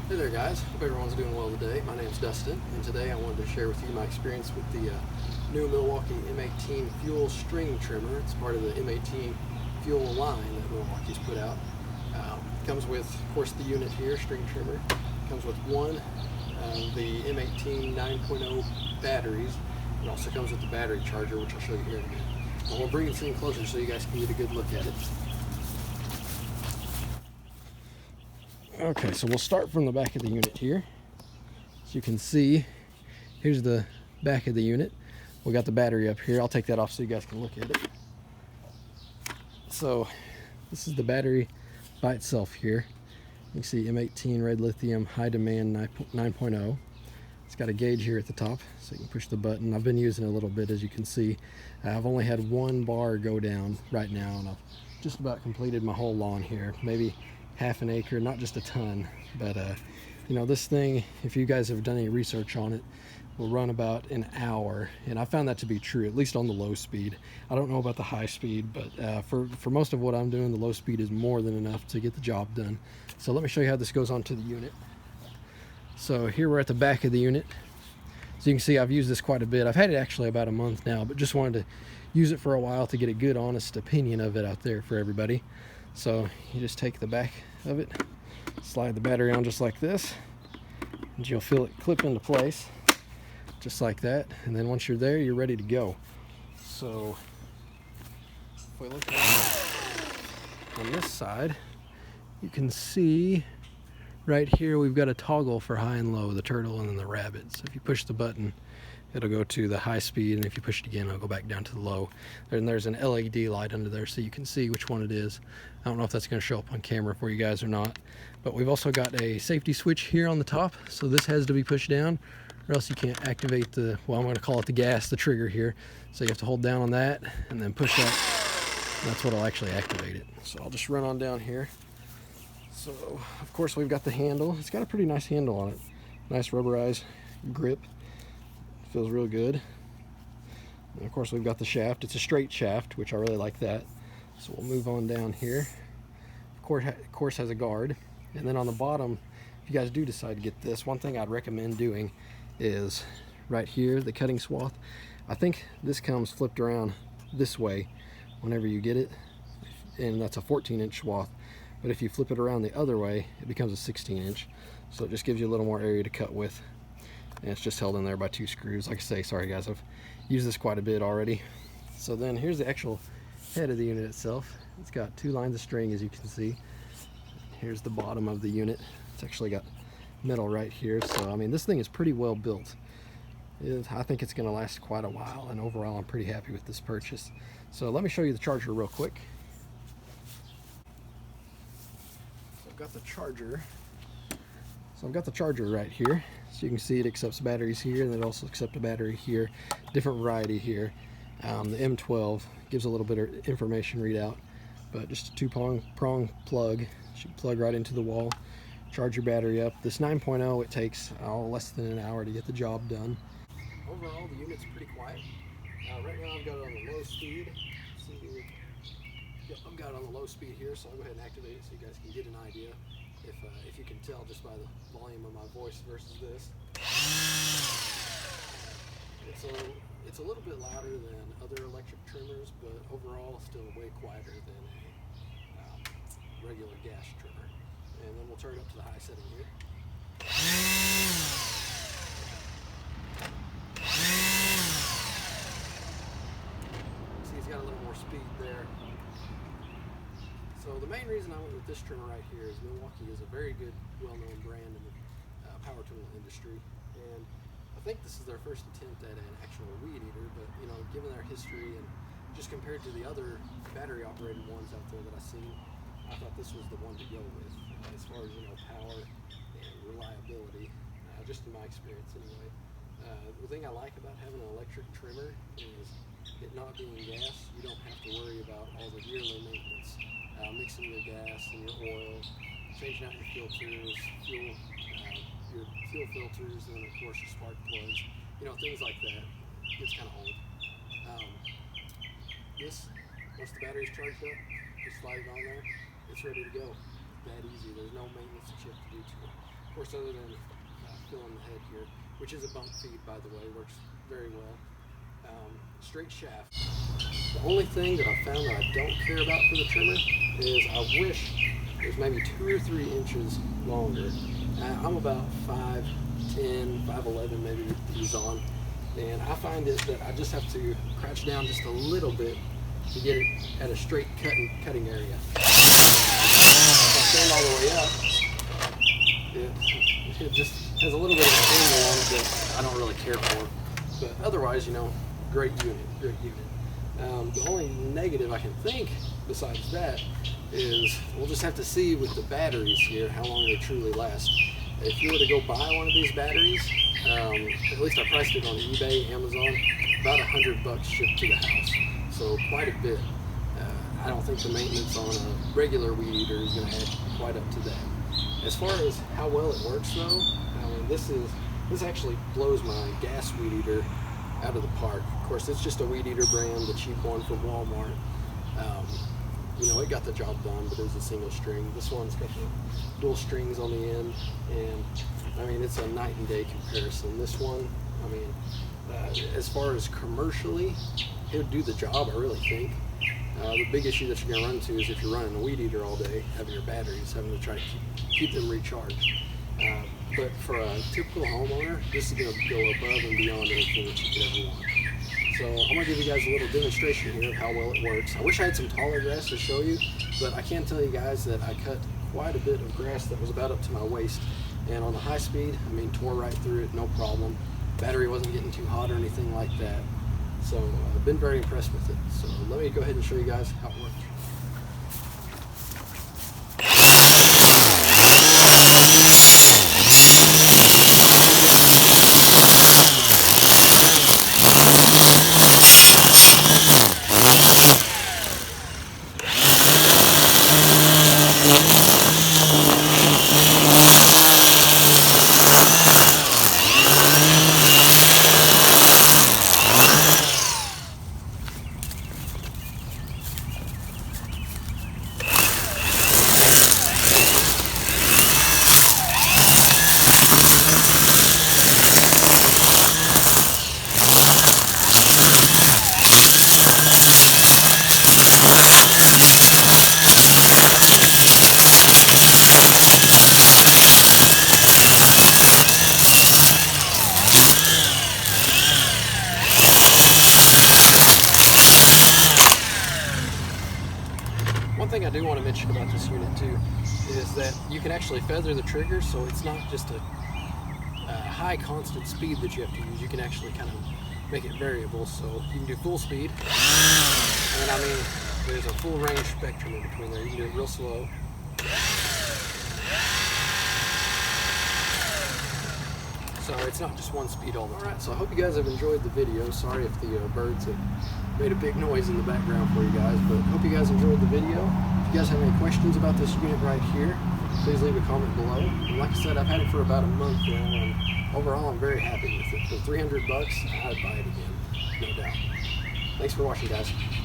Hey there guys, hope everyone's doing well today. My name's Dustin, and today I wanted to share with you my experience with the new Milwaukee M18 fuel string trimmer. It's part of the M18 fuel line that Milwaukee's put out. Comes with, of course, the unit here, string trimmer. Comes with one of the M18 9.0 batteries. It also comes with the battery charger, which I'll show you here in a minute. And we'll bring this in closer so you guys can get a good look at it. Okay, so we'll start from the back of the unit here. As you can see, here's the back of the unit. We got the battery up here. I'll take that off so you guys can look at it. So this is the battery by itself here. You can see M18 red lithium high demand 9.0. It's got a gauge here at the top, so you can push the button. I've been using it a little bit, as you can see. I've only had one bar go down right now, and I've just about completed my whole lawn here. Maybe half an acre, not just a ton, but you know, this thing, if you guys have done any research on it, will run about an hour, and I found that to be true, at least on the low speed. I don't know about the high speed, but for most of what I'm doing, the low speed is more than enough to get the job done. So let me show you how this goes onto the unit. So here we're at the back of the unit. So you can see I've used this quite a bit. I've had it actually about a month now, but just wanted to use it for a while to get a good, honest opinion of it out there for everybody. So you just take the back of it, slide the battery on just like this, and you'll feel it clip into place just like that. And then once you're there, you're ready to go. So if we look on this side, you can see right here we've got a toggle for high and low, the turtle and then the rabbit. So if you push the button, it'll go to the high speed, and if you push it again, it'll go back down to the low. And there's an LED light under there so you can see which one it is. I don't know if that's going to show up on camera for you guys or not, but we've also got a safety switch here on the top, so this has to be pushed down or else you can't activate the, well, I'm going to call it the gas, the trigger here. So you have to hold down on that and then push that, and that's what will actually activate it. So I'll just run on down here. So of course we've got the handle. It's got a pretty nice handle on it, nice rubberized grip. Feels real good. And of course we've got the shaft. It's a straight shaft, which I really like that. So we'll move on down here. Of course has a guard. And then on the bottom, if you guys do decide to get this, one thing I'd recommend doing is right here, the cutting swath. I think this comes flipped around this way whenever you get it, and that's a 14-inch swath. But if you flip it around the other way, it becomes a 16-inch. So it just gives you a little more area to cut with. And it's just held in there by 2 screws. Like I say, sorry guys, I've used this quite a bit already. So then here's the actual head of the unit itself. It's got 2 lines of string, as you can see. Here's the bottom of the unit. It's actually got metal right here. So I mean, this thing is pretty well built. I think it's going to last quite a while, and overall I'm pretty happy with this purchase. So let me show you the charger real quick. So I've got the charger. So I've got the charger right here. So you can see it accepts batteries here, and it also accepts a battery here, different variety here. The M12 gives a little bit of information readout, but just a 2-prong plug. Should plug right into the wall, charge your battery up. This 9.0, it takes less than an hour to get the job done. Overall, the unit's pretty quiet. Right now I've got it on the low speed. See, yep, I've got it on the low speed here, so I'll go ahead and activate it so you guys can get an idea. If you can tell just by the volume of my voice versus this. It's a little bit louder than other electric trimmers, but overall still way quieter than a regular gas trimmer. And then we'll turn it up to the high setting here. See, it's got a little more speed there. So the main reason I went with this trimmer right here is Milwaukee is a very good, well-known brand in the power tool industry, and I think this is their first attempt at an actual Weedeater. But you know, given their history and just compared to the other battery-operated ones out there that I've seen, I thought this was the one to go with as far as, you know, power and reliability. Just in my experience, anyway. The thing I like about having an electric trimmer is it not being gas. You don't have to worry about all the yearly maintenance. Mixing your gas and your oil, changing out your filters, your fuel filters, and then of course your spark plugs, you know, things like that. It's kind of old. Once the battery's charged up, just slide it on there, it's ready to go. That easy. There's no maintenance that you have to do to it. Of course, other than filling the head here, which is a bump feed, by the way, works very well. Straight shaft. The only thing that I found that I don't care about for the trimmer is I wish it was maybe 2 or 3 inches longer. I'm about 5'10", 5'11", maybe with these on, and I find it that I just have to crouch down just a little bit to get it at a straight cutting area. If I stand all the way up, it just has a little bit of an angle on it that I don't really care for. But otherwise, you know, great unit. The only negative I can think besides that is we'll just have to see with the batteries here how long they truly last. If you were to go buy one of these batteries, at least I priced it on eBay, Amazon, about $100 shipped to the house. So quite a bit. I don't think the maintenance on a regular Weedeater is going to add quite up to that. As far as how well it works though, I mean, this actually blows my gas Weedeater out of the park. Of course, it's just a Weedeater brand, the cheap one from Walmart. You know, it got the job done, but it was a single string. This one's got the dual strings on the end, and I mean, it's a night and day comparison. This one, I mean, as far as commercially, it would do the job, I really think. The big issue that you're going to run into is if you're running a Weedeater all day, having your batteries, having to try to keep them recharged. But for a typical homeowner, this is going to go above and beyond anything that you could ever want. So I'm going to give you guys a little demonstration here of how well it works. I wish I had some taller grass to show you, but I can tell you guys that I cut quite a bit of grass that was about up to my waist. And on the high speed, I mean, tore right through it, no problem. Battery wasn't getting too hot or anything like that. So I've been very impressed with it. So let me go ahead and show you guys how it works. One thing I do want to mention about this unit too is that you can actually feather the trigger, so it's not just a high constant speed that you have to use. You can actually kind of make it variable, so you can do full speed, and I mean there's a full range spectrum in between there. You can do it real slow, so it's not just one speed all the time. Alright, so I hope you guys have enjoyed the video. Sorry if the birds have made a big noise in the background for you guys, but hope you guys enjoyed the video. If you guys have any questions about this unit right here, please leave a comment below. And like I said, I've had it for about a month now, and overall I'm very happy with it. For $300, I'd buy it again, no doubt. Thanks for watching, guys.